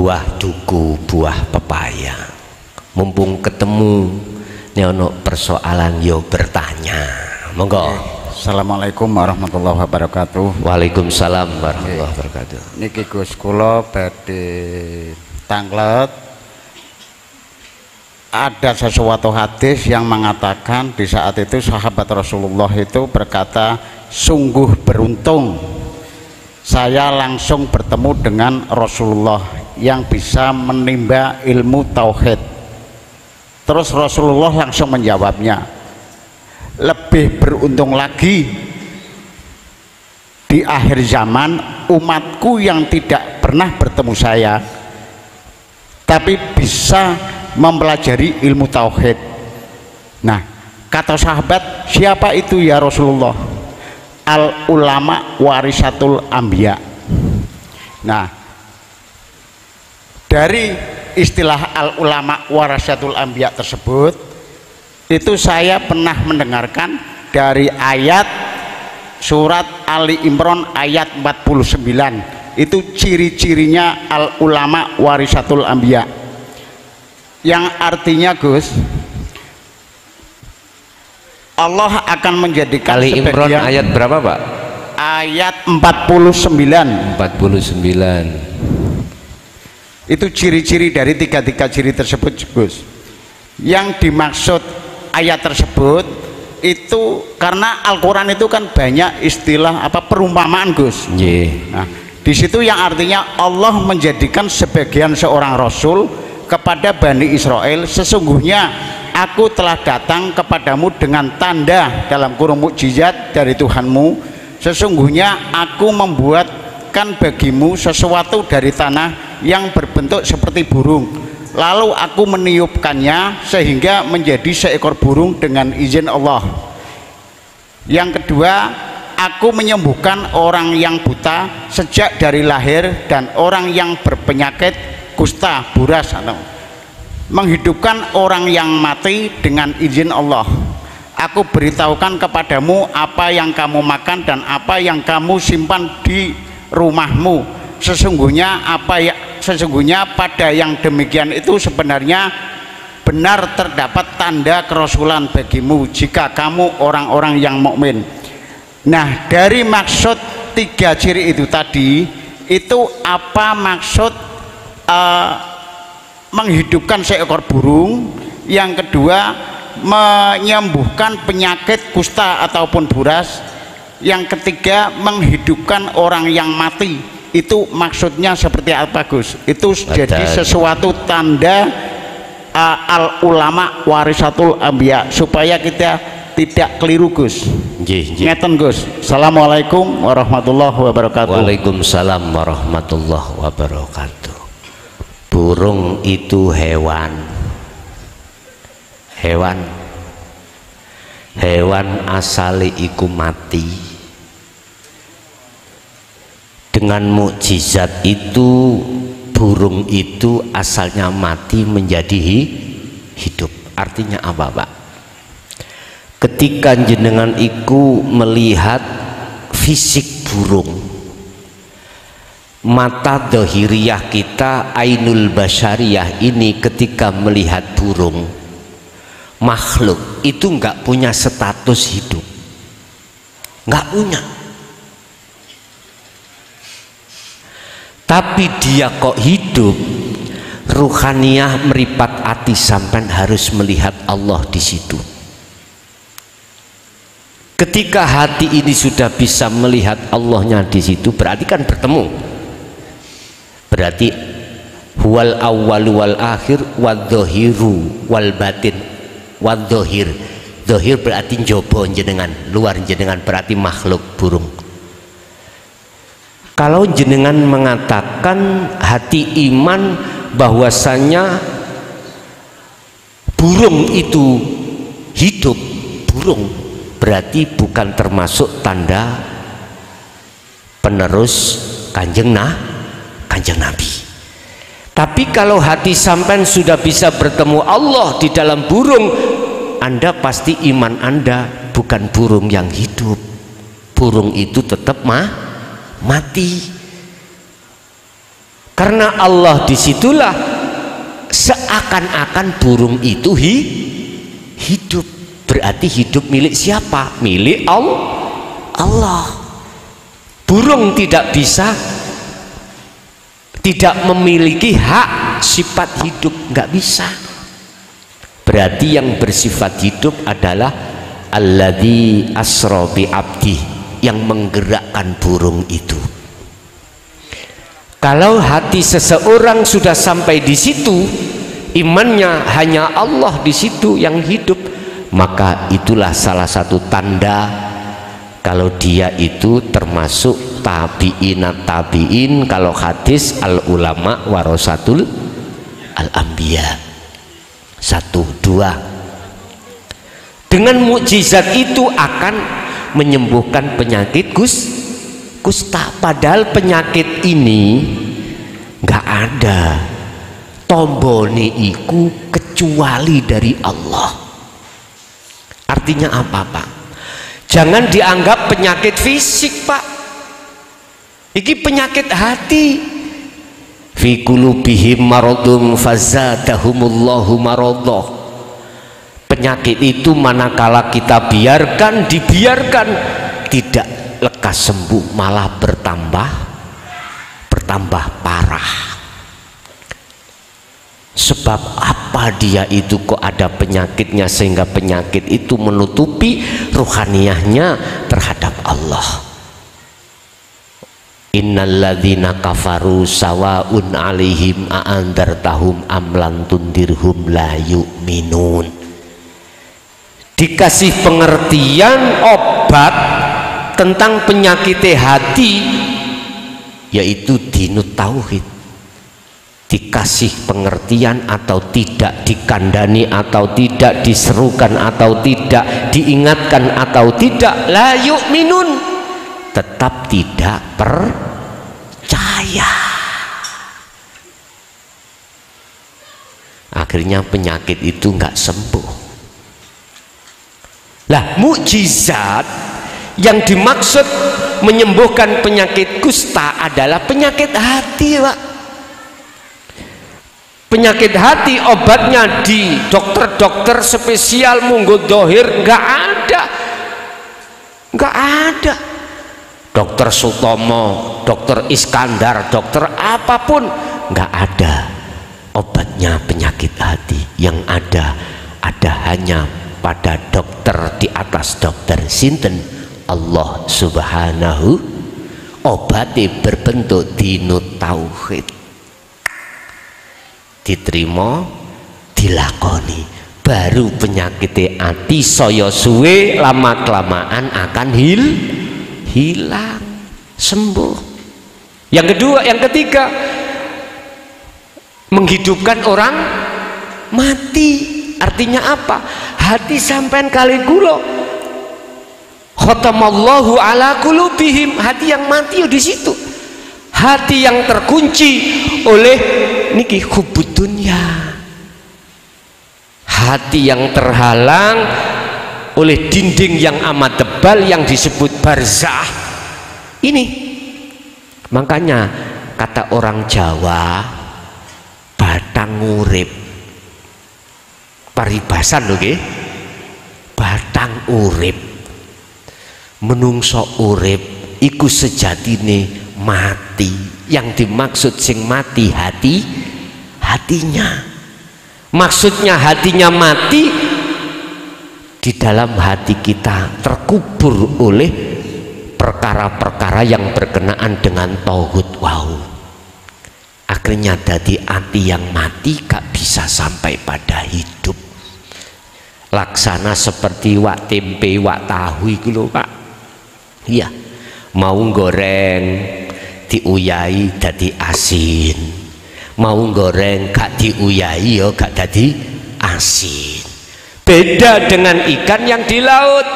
buah duku, buah pepaya. Mumpung ketemu nek ono persoalan yo bertanya. Monggo. Assalamualaikum warahmatullahi wabarakatuh. Waalaikumsalam warahmatullahi wabarakatuh. Niki Gus kula badhe tanglet ada sesuatu hadis yang mengatakan di saat itu sahabat Rasulullah itu berkata, sungguh beruntung saya langsung bertemu dengan Rasulullah yang bisa menimba ilmu tauhid. Terus Rasulullah langsung menjawabnya, lebih beruntung lagi di akhir zaman umatku yang tidak pernah bertemu saya tapi bisa mempelajari ilmu tauhid. Nah, kata sahabat, siapa itu ya Rasulullah? Al ulama warisatul anbiya. Nah, dari istilah al ulama warisatul anbiya tersebut itu saya pernah mendengarkan dari ayat surat Ali Imran ayat 49. Itu ciri-cirinya al ulama warisatul anbiya, yang artinya Gus, Allah akan menjadikan Ali Imran ayat berapa Pak? Ayat 49. 49. Itu ciri-ciri dari tiga ciri tersebut Gus. Yang dimaksud ayat tersebut itu karena Al-Quran itu kan banyak istilah perumpamaan Gus. Nah, di situ yang artinya Allah menjadikan sebagian seorang rasul kepada Bani Israel, sesungguhnya aku telah datang kepadamu dengan tanda dalam kurung mukjizat dari Tuhanmu, sesungguhnya aku membuatkan bagimu sesuatu dari tanah yang berbentuk seperti burung, lalu aku meniupkannya sehingga menjadi seekor burung dengan izin Allah. Yang kedua, aku menyembuhkan orang yang buta sejak dari lahir dan orang yang berpenyakit kusta, buras, atau menghidupkan orang yang mati dengan izin Allah. Aku beritahukan kepadamu apa yang kamu makan dan apa yang kamu simpan di rumahmu. Sesungguhnya pada yang demikian itu sebenarnya benar terdapat tanda kerasulan bagimu jika kamu orang-orang yang mukmin. Nah, dari maksud tiga ciri itu tadi, itu apa maksud menghidupkan seekor burung, yang kedua menyembuhkan penyakit kusta ataupun buras, yang ketiga menghidupkan orang yang mati, itu maksudnya seperti apa Gus? Itu jadi sesuatu tanda al ulama warisatul anbiya, supaya kita tidak keliru Gus. Ngeten Gus. Assalamualaikum warahmatullahi wabarakatuh. Waalaikumsalam warahmatullahi wabarakatuh. Burung itu hewan asali iku mati. Dengan mukjizat itu burung itu asalnya mati menjadi hidup. Artinya apa Pak? Ketika jenengan iku melihat fisik burung, mata dohiriyah kita, ainul basyariyah ini ketika melihat burung, makhluk itu nggak punya status hidup, nggak punya. Tapi dia kok hidup. Ruhaniyah meripat hati sampai harus melihat Allah di situ. Ketika hati ini sudah bisa melihat Allahnya di situ, berarti kan bertemu. Berarti huwal awwalu wal akhir wadzohiru wal batin wadzohir. Zohir berarti njobo jenengan, luar jenengan berarti makhluk burung. Kalau jenengan mengatakan hati iman bahwasanya burung itu hidup, burung berarti bukan termasuk tanda penerus kanjeng Nabi. Tapi kalau hati sampean sudah bisa bertemu Allah di dalam burung, Anda pasti iman Anda bukan burung yang hidup. Burung itu tetap mati. Karena Allah disitulah seakan-akan burung itu hidup. Berarti hidup milik siapa? Milik Allah. Burung tidak bisa, tidak memiliki hak sifat hidup, nggak bisa. Berarti yang bersifat hidup adalah alladzi asra bi abdi, yang menggerakkan burung itu. Kalau hati seseorang sudah sampai di situ, imannya hanya Allah di situ yang hidup, maka itulah salah satu tanda kalau dia itu termasuk tabi'inat tabi'in. Kalau hadis al ulama warasatul al anbiya. 1, 2. Dengan mukjizat itu akan menyembuhkan penyakit kusta. Padahal penyakit ini nggak ada tombone iku kecuali dari Allah. Artinya apa, Pak? Jangan dianggap penyakit fisik, Pak. Iki penyakit hati. Fi qulubihim maradun fazadahumullahu maradah. Penyakit itu manakala kita dibiarkan tidak lekas sembuh, malah bertambah parah. Sebab apa dia itu kok ada penyakitnya, sehingga penyakit itu menutupi ruhaniyahnya terhadap Allah. Innalladzina kafaru sawaun alaihim a'andartahum am lam tundirhum la yu'minun. Dikasih pengertian obat tentang penyakit hati, yaitu dinut tauhid. Dikasih pengertian atau tidak, dikandani atau tidak, diserukan atau tidak, diingatkan atau tidak, la yu'minun, tetap tidak percaya. Akhirnya penyakit itu nggak sembuh. Lah, mukjizat yang dimaksud menyembuhkan penyakit kusta adalah penyakit hati, Pak. Penyakit hati obatnya di dokter-dokter spesial munggo dohir nggak ada. Dokter Sutomo, dokter Iskandar, dokter apapun, nggak ada obatnya penyakit hati. Yang ada hanya pada dokter di atas dokter sinten, Allah subhanahu. Obatnya berbentuk dinut tauhid, diterima, dilakoni, baru penyakit hati saya suwe lama kelamaan akan hilang, sembuh. Yang kedua, yang ketiga, menghidupkan orang mati. Artinya apa? Hati sampean kali kula khatamallahu ala qulubihim, hati yang mati di situ. Hati yang terkunci oleh niki hubbud dunya. Hati yang terhalang oleh dinding yang amat tebal yang disebut barzah. Ini makanya kata orang Jawa, batang urip, paribasan lho nggih, batang urip, menungso urip iku sejatine mati. Yang dimaksud sing mati hatinya. Maksudnya hatinya mati, di dalam hati kita terkubur oleh perkara-perkara yang berkenaan dengan tauhid. Wow, akhirnya dari hati yang mati gak bisa sampai pada hidup. Laksana seperti wak tempe, wak tahu itu loh, Pak. Iya, mau goreng diuyai jadi asin, mau goreng gak diuyai yo gak jadi asin. Beda dengan ikan yang di laut,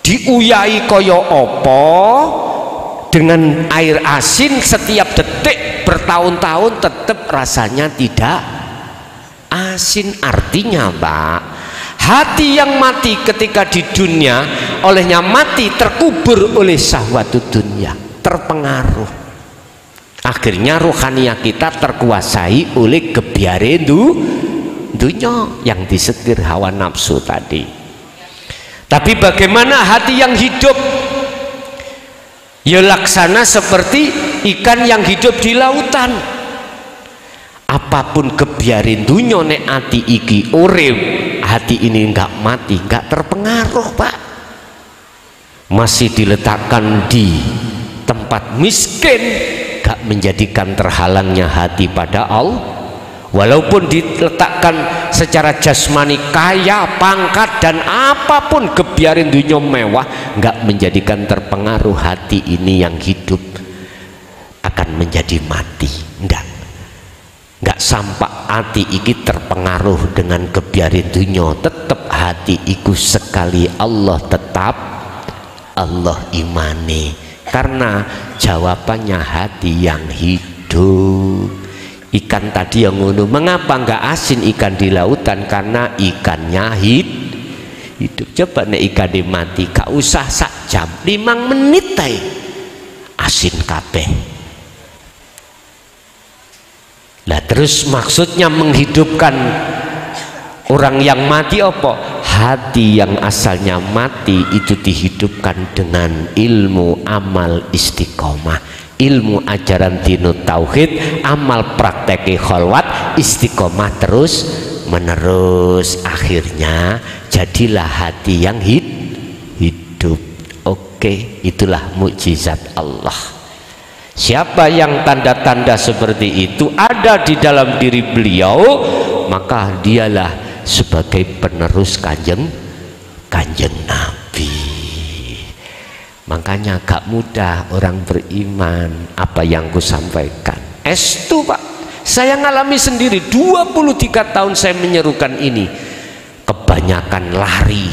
diuyai koyo opo dengan air asin setiap detik bertahun-tahun tetap rasanya tidak asin. Artinya, Pak, hati yang mati ketika di dunia olehnya mati terkubur oleh syahwat dunia, terpengaruh. Akhirnya rohaniah kita terkuasai oleh gebyare dunya yang disetir hawa nafsu tadi. Tapi bagaimana hati yang hidup? Ya laksana seperti ikan yang hidup di lautan. Apapun gebyare dunya nek ati iki urip, hati ini enggak mati, enggak terpengaruh, Pak. Masih diletakkan di tempat miskin, gak menjadikan terhalangnya hati pada Allah. Walaupun diletakkan secara jasmani kaya, pangkat dan apapun gebiarin dunia mewah, gak menjadikan terpengaruh hati ini yang hidup akan menjadi mati. Enggak sampai hati iki terpengaruh dengan gebiarin dunia, tetap hati iku sekali Allah tetap Allah imani, karena jawabannya hati yang hidup. Ikan tadi yang ngono, mengapa enggak asin ikan di lautan? Karena ikannya hidup. Coba nek ikan mati, gak usah sak jam, 5 menit ae asin kabeh. Lah terus maksudnya menghidupkan orang yang mati apa? Hati yang asalnya mati itu dihidupkan dengan ilmu amal istiqomah, ilmu ajaran dinut tauhid, amal prakteki kholwat, istiqomah terus menerus. Akhirnya jadilah hati yang hidup. Oke, itulah mukjizat Allah. Siapa yang tanda-tanda seperti itu ada di dalam diri beliau, maka dialah sebagai penerus kanjeng Nabi. Makanya gak mudah orang beriman. Apa yang ku sampaikan estu, Pak, saya ngalami sendiri. 23 tahun saya menyerukan ini, kebanyakan lari,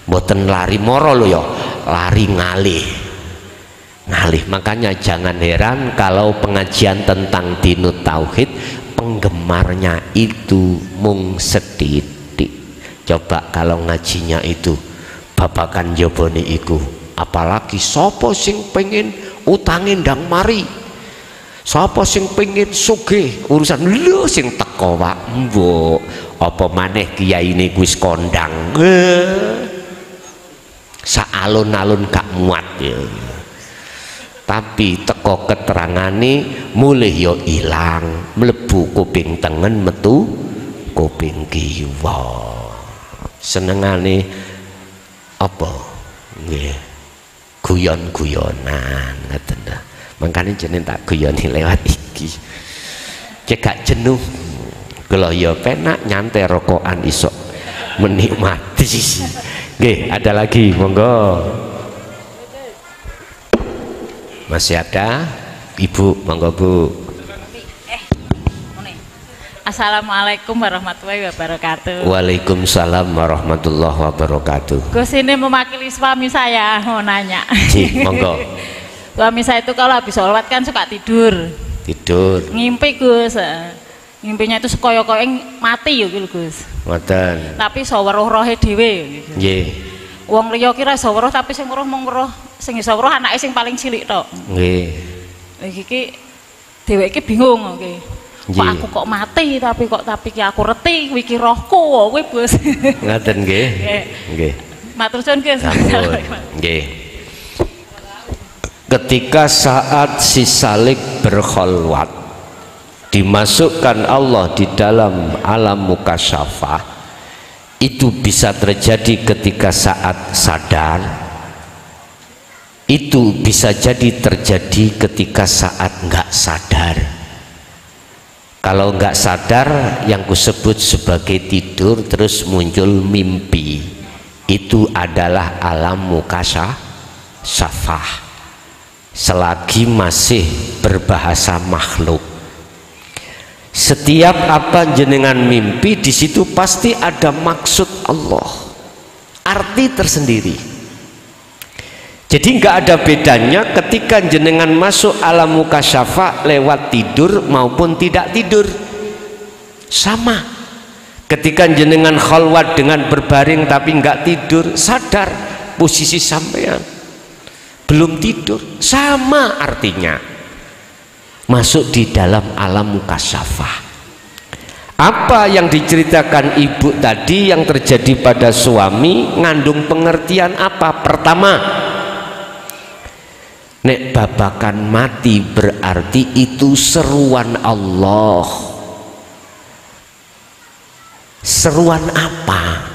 boten lari moro lo ya, lari ngalih. Makanya jangan heran kalau pengajian tentang dinut tauhid penggemarnya itu mung setitik. Coba kalau ngajinya itu babakan jobone iku, apalagi sopo sing pengen utangin ndang mari, sopo sing pengen sugih, urusan lu sing teko, Pak, mbok apa maneh kiai ini wis kondang, sak alun-alun gak muat ya. Tapi teko keterangane mulih yo ilang, mlebu kuping tengen metu kuping kiwa. Senengane apa nggih guyon-guyonan ngoten ta. Mangkane jeneng tak guyoni lewat iki. Cek gak jenuh kula ya penak nyantai rokokan iso menikmati. Nggih, ada lagi monggo. Masih ada Ibu, monggo Bu. Assalamualaikum warahmatullahi wabarakatuh. Waalaikumsalam warahmatullahi wabarakatuh. Gus ini mewakili suami saya mau nanya. Monggo. Suami saya itu kalau habis sholat kan suka tidur. Ngimpi Gus. Ngimpinya itu sekoyo-koyo mati yuk Gus. Ngoten. Tapi saweruh-rohe dhewe. Nggih. Wong liya kira saweruh, tapi sing weruh mung weruh sing iso weruh anake sing paling cilik tok. Nggih. Iki dheweke iki bingung iki. Kok aku kok mati tapi ki aku reti kuwi iki rohku kuwi Bos. Ngaten nggih. Nggih. Matur suwun Gus. Nggih. Ketika saat si Salik berkholwat, dimasukkan Allah di dalam alam mukasyafah, itu bisa terjadi ketika saat sadar, itu bisa jadi terjadi ketika saat nggak sadar. Kalau nggak sadar, yang kusebut sebagai tidur terus muncul mimpi, itu adalah alam mukasyafah selagi masih berbahasa makhluk. Setiap apa jenengan mimpi, di situ pasti ada maksud Allah, arti tersendiri. Jadi nggak ada bedanya ketika jenengan masuk alam mukasyafah lewat tidur maupun tidak tidur, sama. Ketika jenengan khalwat dengan berbaring tapi nggak tidur, sadar posisi sampean belum tidur, sama artinya. masuk di dalam alam mukasyafah. Apa yang diceritakan ibu tadi yang terjadi pada suami ngandung pengertian apa? Pertama, nek babakan mati berarti itu seruan Allah. Seruan apa?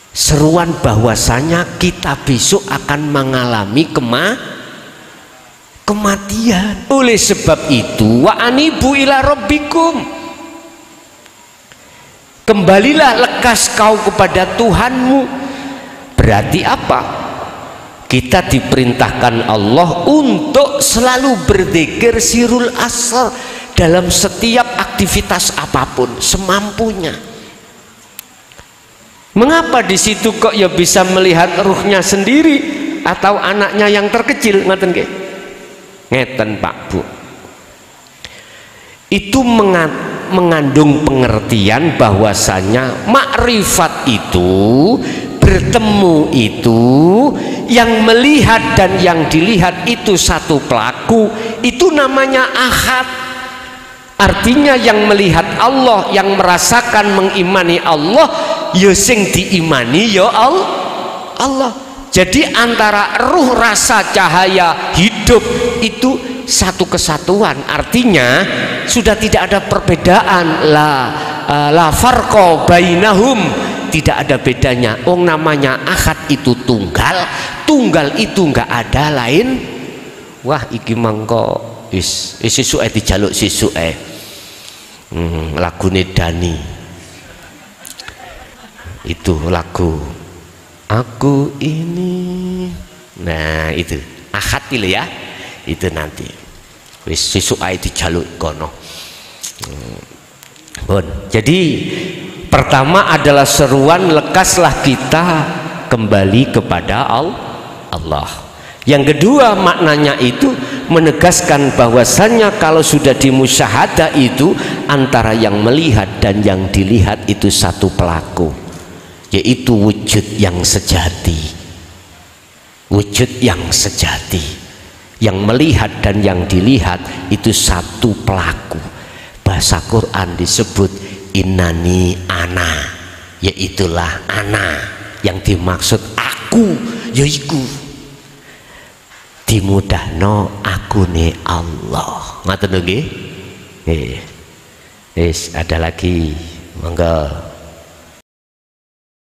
Seruan bahwasanya kita besok akan mengalami kematian. Oleh sebab itu, wa anibu ila rabbikum, kembalilah lekas kau kepada Tuhanmu. Berarti apa? Kita diperintahkan Allah untuk selalu berzikir sirul asr dalam setiap aktivitas apapun semampunya. Mengapa di situ kok ya bisa melihat ruhnya sendiri atau anaknya yang terkecil? Ngeten nggih? Ngeten Pak Bu. Itu mengandung pengertian bahwasanya makrifat itu, bertemu itu, yang melihat dan yang dilihat itu satu pelaku, itu namanya ahad. Artinya yang melihat Allah, yang merasakan mengimani Allah, ya sing diimani ya Allah. Jadi antara ruh, rasa, cahaya, hidup itu satu kesatuan. Artinya sudah tidak ada perbedaan, la farqa bainahum, tidak ada bedanya. Namanya ahad itu tunggal, tunggal itu enggak ada lain. Wah iki mangko wis sisuke dijaluk sisuke. Lagune Dani itu lagu aku ini, nah itu ahad itu ya, itu nanti wis sisuke dijaluk kono. Jadi pertama adalah seruan lekaslah kita kembali kepada Allah. Yang kedua maknanya itu menegaskan bahwasannya kalau sudah dimusyahadah itu antara yang melihat dan yang dilihat itu satu pelaku, yaitu wujud yang sejati. Wujud yang sejati, yang melihat dan yang dilihat itu satu pelaku. Bahasa Quran disebut innani ana, yaitulah ana, yang dimaksud aku yaiku dimudahno akune Allah. Ngoten lho nggih. Ada lagi, monggo.